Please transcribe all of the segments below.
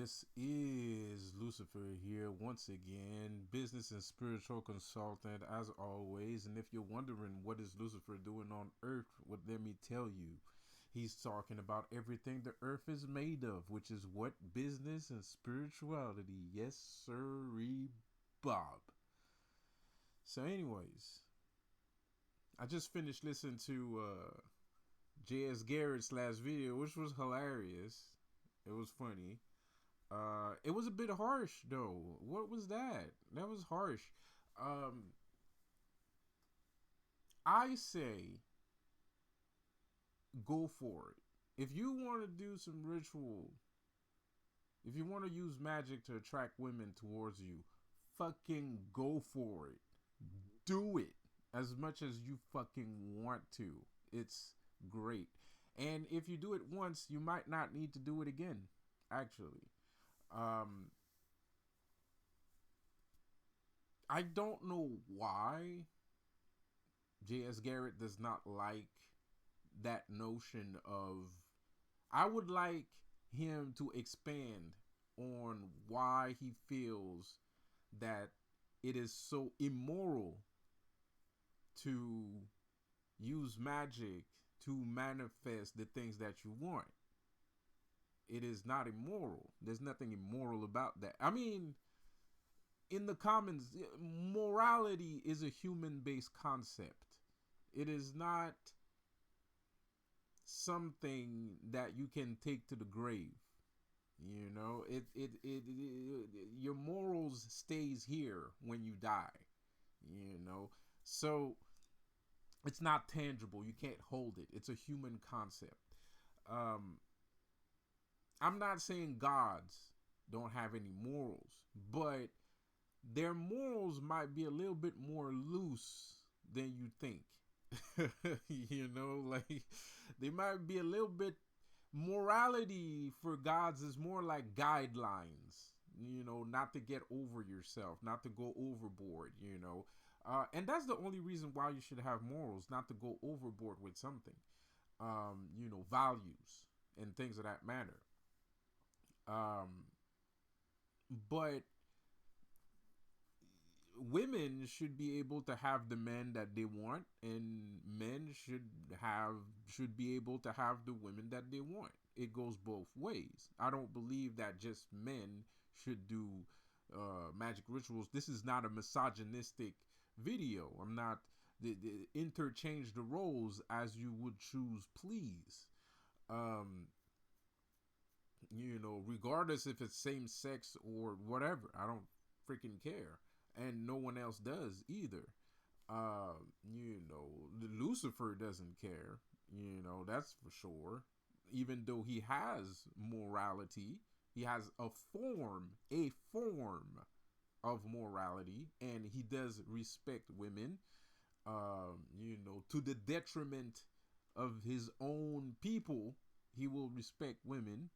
This is Lucifer here once again, business and spiritual consultant as always. And if you're wondering what is Lucifer doing on earth, well, let me tell you. He's talking about everything the earth is made of, which is what? Business and spirituality. Yes, sirree, Bob. So anyways, I just finished listening to J.S. Garrett's last video, which was hilarious. It was funny. It was a bit harsh though. What was that? That was harsh. Um, I say go for it. If you want to do some ritual, if you want to use magic to attract women towards you, fucking go for it. Do it as much as you fucking want to. It's great. And if you do it once, you might not need to do it again, actually. Um, I don't know why J.S. Garrett does not like that notion of. I would like him to expand on why he feels that it is so immoral to use magic to manifest the things that you want. It is not immoral. There's nothing immoral about that. I mean, in the commons, morality is a human-based concept. It is not something that you can take to the grave. You know, your morals stays here when you die. You know, so it's not tangible. You can't hold it. It's a human concept. Um, I'm not saying gods don't have any morals, but their morals might be a little bit more loose than you think. You know, like they might be a little bit. Morality for gods is more like guidelines, you know, not to get over yourself, not to go overboard, you know. And that's the only reason why you should have morals, not to go overboard with something, you know, values and things of that matter. Um, but women should be able to have the men that they want, and men should be able to have the women that they want. It goes both ways. I don't believe that just men should do magic rituals. This is not a misogynistic video. I'm not the interchange the roles as you would choose, please. um you know, regardless if it's same sex or whatever, I don't freaking care, and no one else does either. You know, Lucifer doesn't care, you know, that's for sure. Even though he has morality, he has a form of morality, and he does respect women, you know, to the detriment of his own people. He will respect women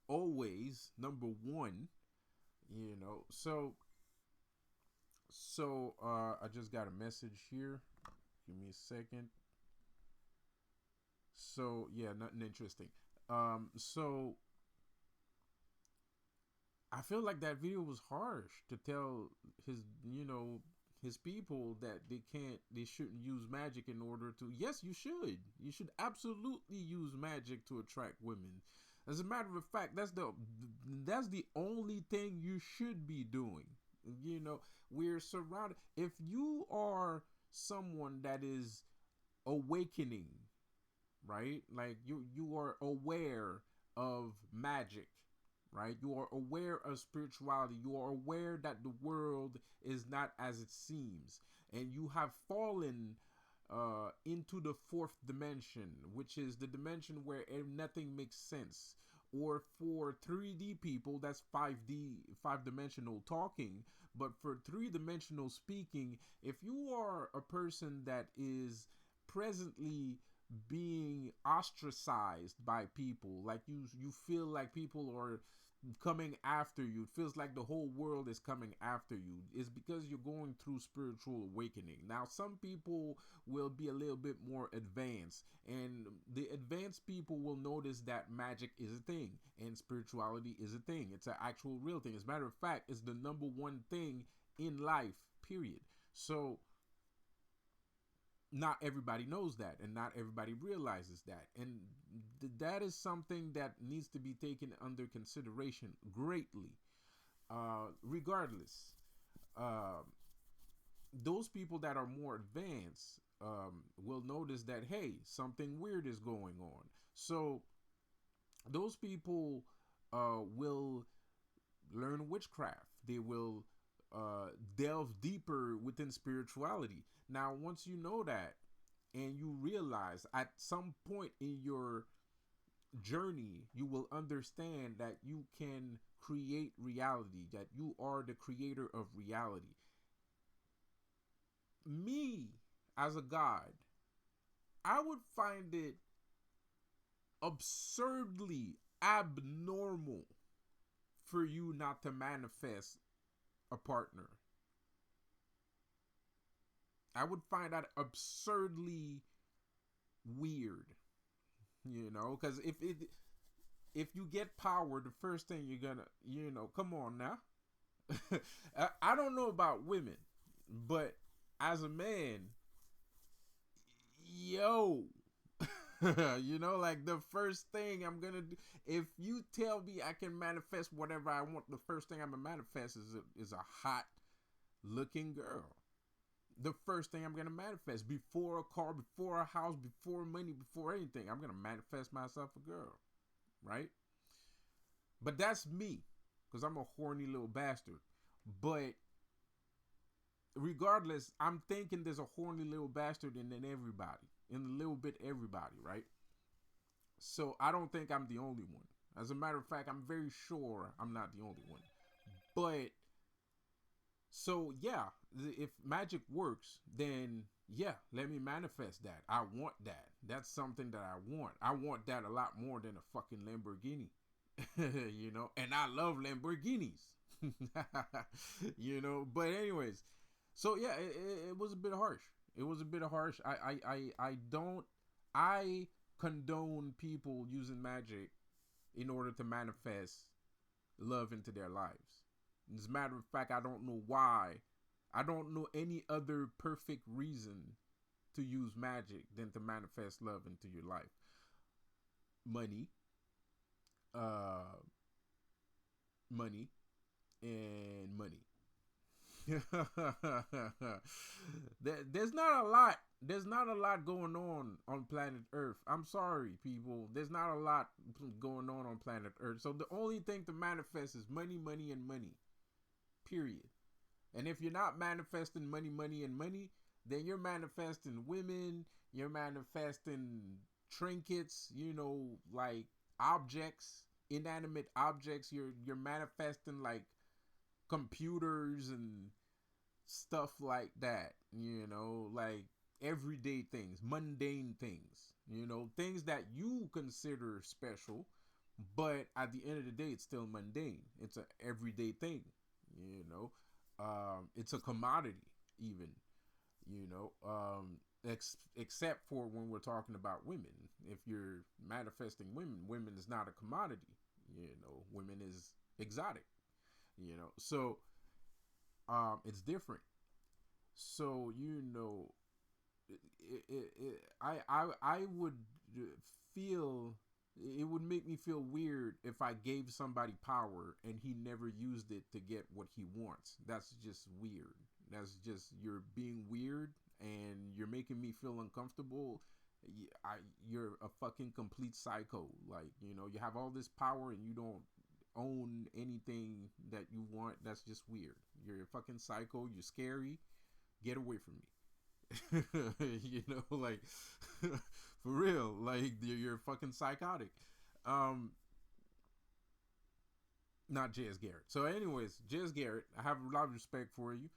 always, number one, you know. So I just got a message here, give me a second. So yeah, nothing interesting. So I feel like that video was harsh to tell his, you know, his people that they shouldn't use magic in order to. Yes, you should absolutely use magic to attract women. As a matter of fact, that's the only thing you should be doing. You know, we're surrounded. If you are someone that is awakening, right? Like you are aware of magic, right? You are aware of spirituality. You are aware that the world is not as it seems, and you have fallen into the fourth dimension, which is the dimension where nothing makes sense. Or for 3D people, that's 5D, five dimensional talking. But for three dimensional speaking, if you are a person that is presently being ostracized by people. Like you feel like people are coming after you. It feels like the whole world is coming after you. It's because you're going through spiritual awakening. Now, some people will be a little bit more advanced, and the advanced people will notice that magic is a thing and spirituality is a thing. It's an actual real thing. As a matter of fact, it's the number one thing in life, period. So not everybody knows that, and not everybody realizes that, and that is something that needs to be taken under consideration greatly. Regardless, uh, those people that are more advanced will notice that, hey, something weird is going on. So those people will learn witchcraft. They will delve deeper within spirituality. Now, once you know that, and you realize at some point in your journey, you will understand that you can create reality, that you are the creator of reality. Me, as a god, I would find it absurdly abnormal for you not to manifest a partner. I would find that absurdly weird, because if you get power, the first thing you're gonna, come on now. I don't know about women, but as a man, yo, like the first thing I'm gonna do, if you tell me I can manifest whatever I want, the first thing I'm gonna manifest is a hot looking girl. The first thing I'm going to manifest, before a car, before a house, before money, before anything, I'm going to manifest myself a girl, right? But that's me, because I'm a horny little bastard. But regardless, I'm thinking there's a horny little bastard in everybody, in a little bit everybody, right? So I don't think I'm the only one. As a matter of fact, I'm very sure I'm not the only one. But so yeah, if magic works, then yeah, let me manifest that. I want that. That's something that I want. I want that a lot more than a fucking Lamborghini. And I love Lamborghinis. But anyways, so yeah, it was a bit harsh. It was a bit harsh. I condone people using magic in order to manifest love into their lives. As a matter of fact, I don't know why. I don't know any other perfect reason to use magic than to manifest love into your life. Money, money, and money. There's not a lot. There's not a lot going on planet Earth. I'm sorry, people. There's not a lot going on planet Earth. So the only thing to manifest is money, money, and money. Period. And if you're not manifesting money, money, and money, then you're manifesting women, you're manifesting trinkets, like objects, inanimate objects. You're manifesting like computers and stuff like that, like everyday things, mundane things, things that you consider special, but at the end of the day, it's still mundane. It's an everyday thing, it's a commodity even, except for when we're talking about women. If you're manifesting women is not a commodity, women is exotic, so it's different. So I would feel, it would make me feel weird if I gave somebody power and he never used it to get what he wants. That's just weird. That's just, you're being weird and you're making me feel uncomfortable. You're a fucking complete psycho. Like, you have all this power and you don't own anything that you want. That's just weird. You're a fucking psycho. You're scary. Get away from me. Like for real, like you're fucking psychotic. Not J.S. Garrett. So anyways, J.S. Garrett, I have a lot of respect for you.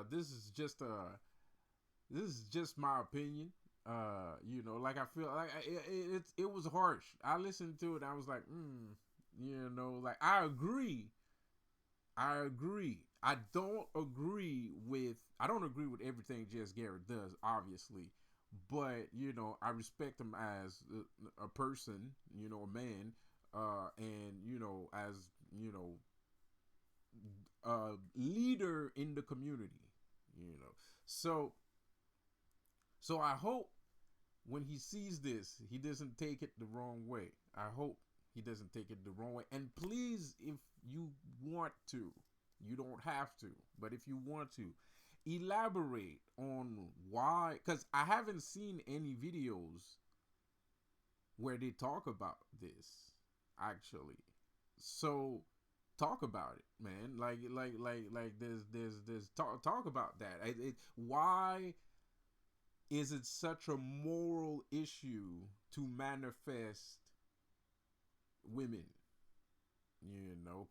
This is just my opinion. Like I feel like it was harsh. I listened to it. I was like, like I agree. I don't agree with everything Jess Garrett does, obviously, but I respect him as a person, a man, and as you know, a leader in the community, you know. So, I hope when he sees this, he doesn't take it the wrong way. I hope he doesn't take it the wrong way. And please, if you want to, you don't have to, but if you want to, elaborate on why. Because I haven't seen any videos where they talk about this, actually. So talk about it, man. There's talk about that. Why is it such a moral issue to manifest women?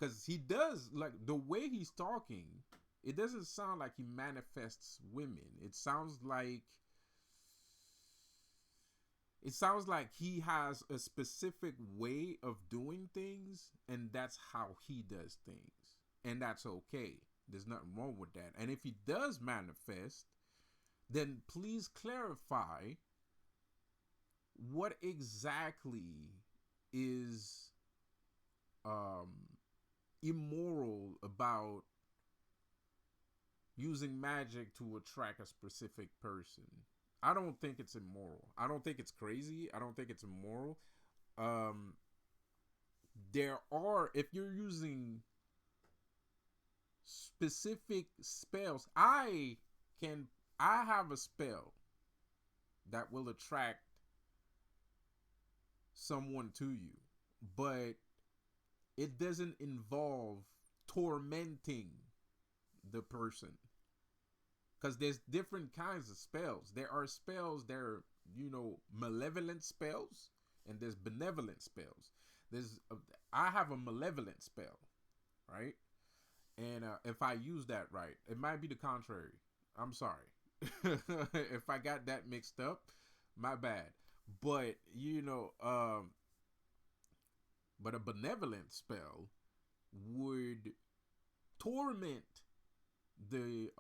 Because he does, like, the way he's talking, it doesn't sound like he manifests women. It sounds like he has a specific way of doing things, and that's how he does things, and that's okay. There's nothing wrong with that. And if he does manifest, then please clarify what exactly is immoral about using magic to attract a specific person. I don't think it's immoral. I don't think it's crazy. I don't think it's immoral. Um, if you're using specific spells, I have a spell that will attract someone to you, but it doesn't involve tormenting the person. Because there's different kinds of spells. There are spells that are, malevolent spells, and there's benevolent spells. I have a malevolent spell, right? And if I use that right, it might be the contrary. I'm sorry. If I got that mixed up, my bad. But, but a benevolent spell would torment the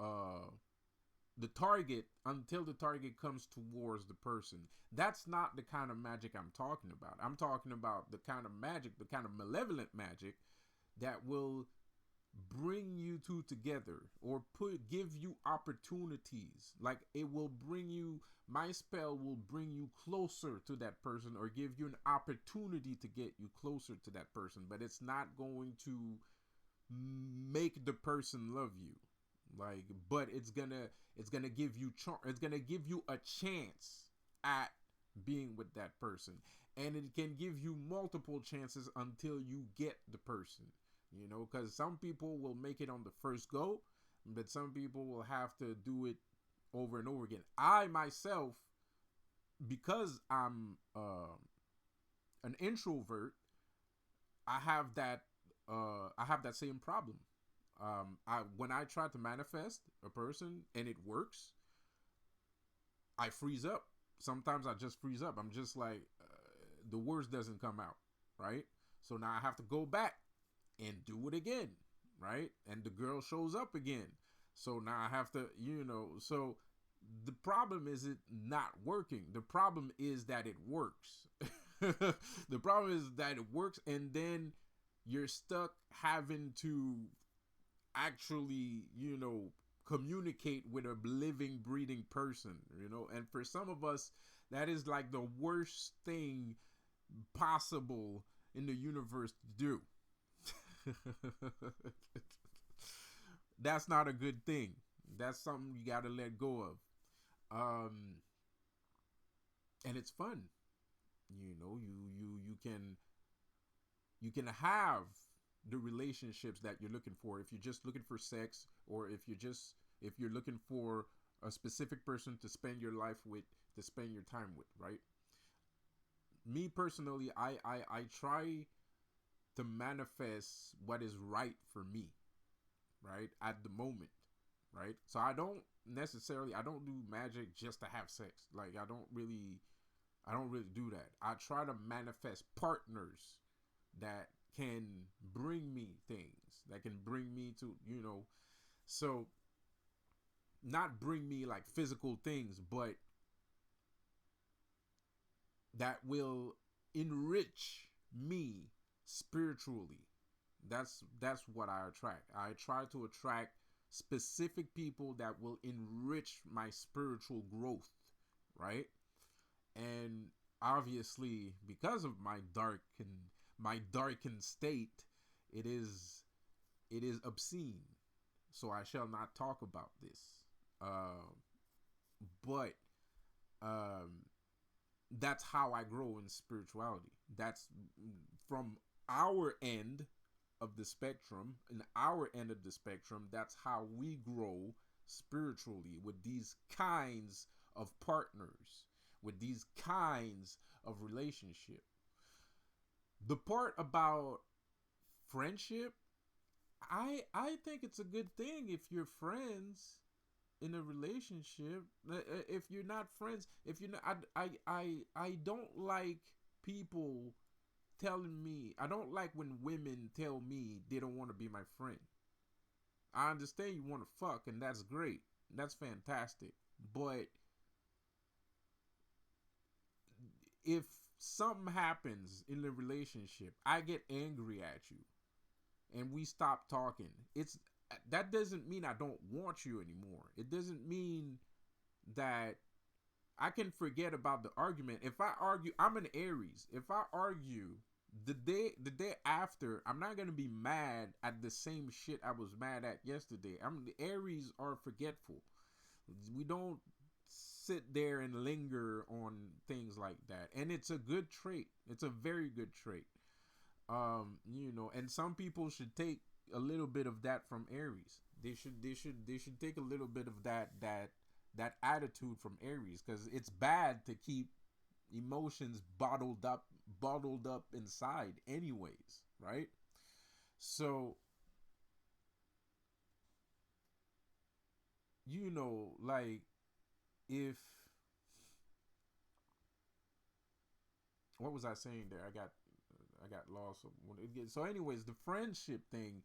target until the target comes towards the person. That's not the kind of magic I'm talking about. I'm talking about the kind of magic, the kind of malevolent magic that will bring you two together, or give you opportunities. Like, my spell will bring you closer to that person, or give you an opportunity to get you closer to that person, but it's not going to make the person love you. Like, but it's gonna give you it's gonna give you a chance at being with that person, and it can give you multiple chances until you get the person. Because some people will make it on the first go, but some people will have to do it over and over again. I myself, because I'm an introvert, I have that same problem. When I try to manifest a person and it works, I freeze up. Sometimes I just freeze up. I'm just like, the words doesn't come out, right? So now I have to go back and do it again, right? And the girl shows up again. So now I have to, so the problem is it not working. The problem is that it works. The problem is that it works, and then you're stuck having to actually, communicate with a living, breathing person, and for some of us, that is like the worst thing possible in the universe to do. That's not a good thing. That's something you got to let go of. And it's fun. You can have the relationships that you're looking for. If you're just looking for sex, or if you're looking for a specific person to spend your life with, to spend your time with, right? Me personally, I try to manifest what is right for me, right, at the moment, right? So I don't do magic just to have sex. Like I don't really do that. I try to manifest partners that can bring me things, that can bring me to, so not bring me like physical things, but that will enrich me spiritually. That's what I attract. I try to attract specific people that will enrich my spiritual growth, right? And obviously, because of my darkened state, it is obscene. So I shall not talk about this. But um, that's how I grow in spirituality. That's from our end of the spectrum, in our end of the spectrum, that's how we grow spiritually, with these kinds of partners, with these kinds of relationship. The part about friendship, I think it's a good thing if you're friends in a relationship. If you're not friends, if you're not, I don't like people telling me. I don't like when women tell me they don't want to be my friend. I understand you want to fuck, and that's great. That's fantastic. But if something happens in the relationship, I get angry at you and we stop talking. That doesn't mean I don't want you anymore. It doesn't mean that I can forget about the argument. If I argue, I'm an Aries. If I argue the day after, I'm not gonna be mad at the same shit I was mad at yesterday. The Aries are forgetful. We don't sit there and linger on things like that, and it's a good trait. It's a very good trait. And some people should take a little bit of that from Aries. They should take a little bit of that attitude from Aries, because it's bad to keep emotions bottled up inside anyways, right? So like, if what was I saying there? I got lost. So anyways, the friendship thing,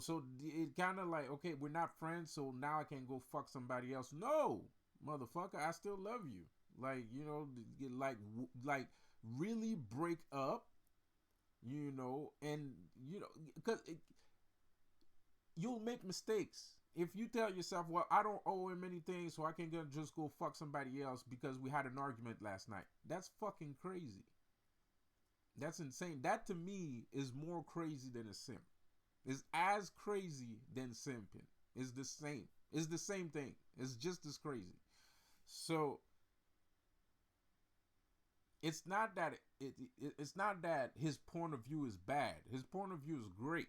so it kind of like, okay, we're not friends, so now I can go fuck somebody else. No, motherfucker, I still love you. Like, like really break up, and because you'll make mistakes. If you tell yourself, well, I don't owe him anything, so I can just go fuck somebody else because we had an argument last night. That's fucking crazy. That's insane. That to me is more crazy than a simp. Is as crazy than simping. It's the same. It's the same thing. It's just as crazy. So it's not that it's not that his point of view is bad. His point of view is great.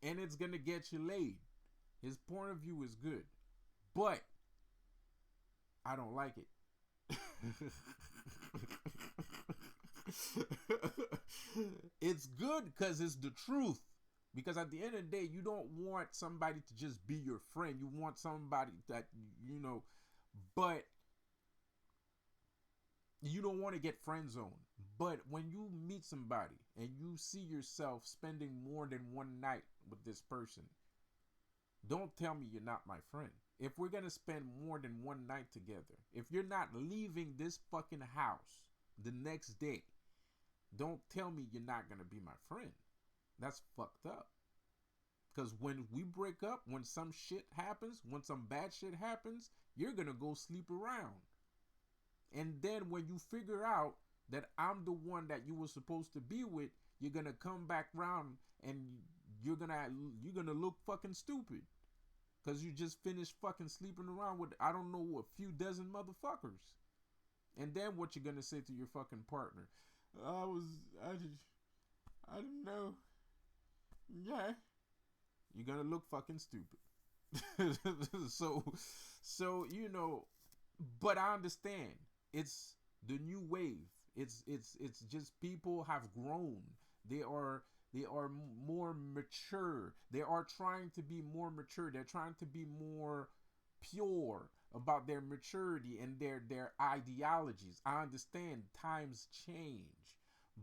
And it's gonna get you laid. His point of view is good. But I don't like it. It's good because it's the truth. Because at the end of the day, you don't want somebody to just be your friend. You want somebody that, but you don't want to get friend zoned. But when you meet somebody and you see yourself spending more than one night with this person, don't tell me you're not my friend. If we're going to spend more than one night together, if you're not leaving this fucking house the next day, don't tell me you're not going to be my friend. That's fucked up. Because when we break up, when some shit happens, when some bad shit happens, you're going to go sleep around. And then when you figure out that I'm the one that you were supposed to be with, you're going to come back around and you're going to look fucking stupid. Because you just finished fucking sleeping around with, I don't know, a few dozen motherfuckers. And then what you're going to say to your fucking partner? I didn't know. Yeah. You're going to look fucking stupid. so, but I understand. It's the new wave. It's just people have grown. They are They are more mature. They are trying to be more mature. They're trying to be more pure about their maturity and their ideologies. I understand times change,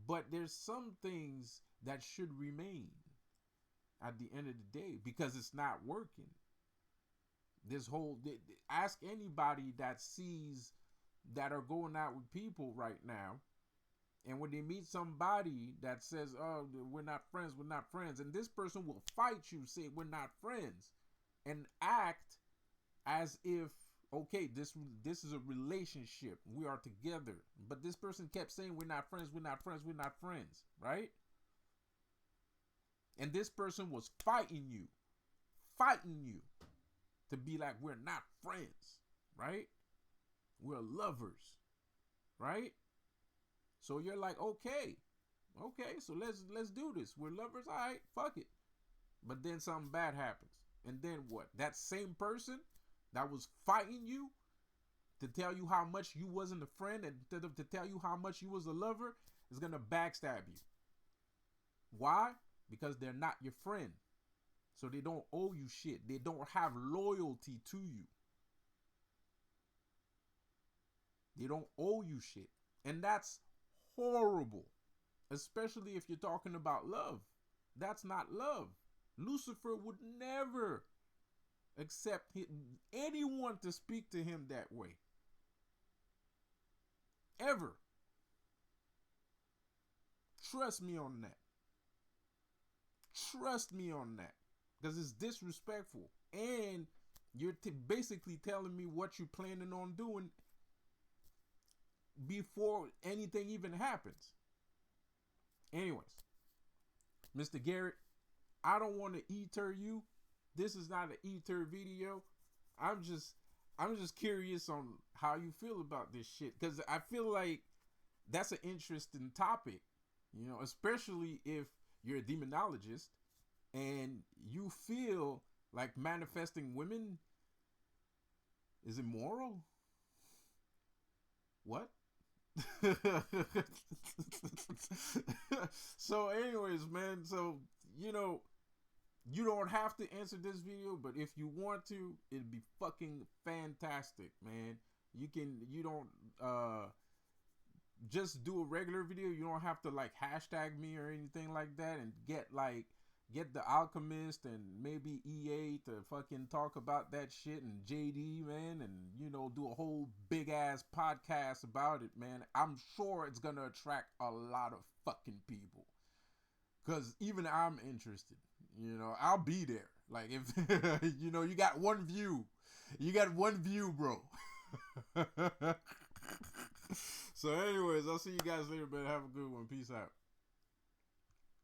but there's some things that should remain at the end of the day because it's not working. This whole ask anybody that sees that are going out with people right now, and when they meet somebody that says, "Oh, we're not friends, we're not friends," and this person will fight you, say, "We're not friends," and act as if, okay, this is a relationship, we are together, but this person kept saying, "We're not friends, we're not friends, we're not friends," right? And this person was fighting you to be like, "We're not friends," right? We're lovers, right? So you're like, okay, so let's do this. We're lovers, all right, fuck it. But then something bad happens, and then what? That same person that was fighting you to tell you how much you wasn't a friend and to tell you how much you was a lover is gonna backstab you. Why? Because they're not your friend. So they don't owe you shit. They don't have loyalty to you. They don't owe you shit. And that's horrible. Especially if you're talking about love. That's not love. Lucifer would never accept anyone to speak to him that way. Ever. Trust me on that. Trust me on that. Because it's disrespectful. And you're basically telling me what you're planning on doing before anything even happens. Anyways, Mr. Garrett, I don't want to eter you. This is not an eter video. I'm just curious on how you feel about this shit, because I feel like that's an interesting topic, you know, especially if you're a demonologist and you feel like manifesting women is immoral. What? So anyways, man, so you know, you don't have to answer this video, but if you want to, it'd be fucking fantastic, man. You don't just do a regular video. You don't have to like hashtag me or anything like that, and get the Alchemist and maybe EA to fucking talk about that shit, and JD, man, and you know, do a whole big ass podcast about it, man. I'm sure it's gonna attract a lot of fucking people, cause even I'm interested. You know, I'll be there. Like if you know, you got one view, bro. So anyways, I'll see you guys later, man. Have a good one. Peace out.